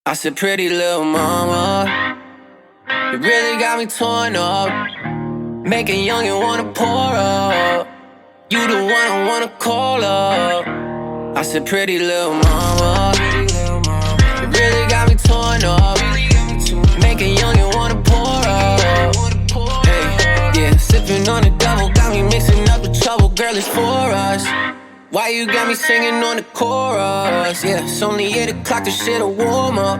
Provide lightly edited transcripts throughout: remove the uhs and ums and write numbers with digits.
I said, pretty little mama, you really got me torn up. Make a youngin' wanna pour up. You the one I wanna call up. I said, pretty little mama, you really got me torn up. Make a youngin' wanna pour up. Hey, yeah, sippin' on the double, got me mixing up the trouble. Girl, it's for us. Why you got me singing on the chorus? Yeah, it's only 8 o'clock, this shit'll warm up.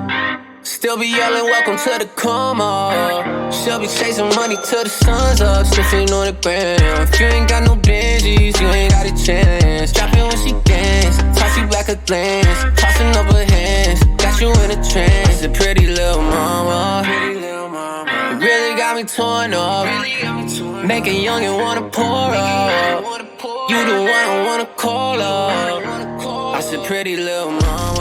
Still be yelling, welcome to the come up. She'll be chasing money till the sun's up. Sniffing on the gram. If you ain't got no Benjis, you ain't got a chance. Dropping when she dance, toss you like a glance. Tossing up her hands, got you in a trance. A pretty little mama, you really got me torn up. Make a youngin' wanna pour up. You the one I wanna call up. I said, pretty little mama.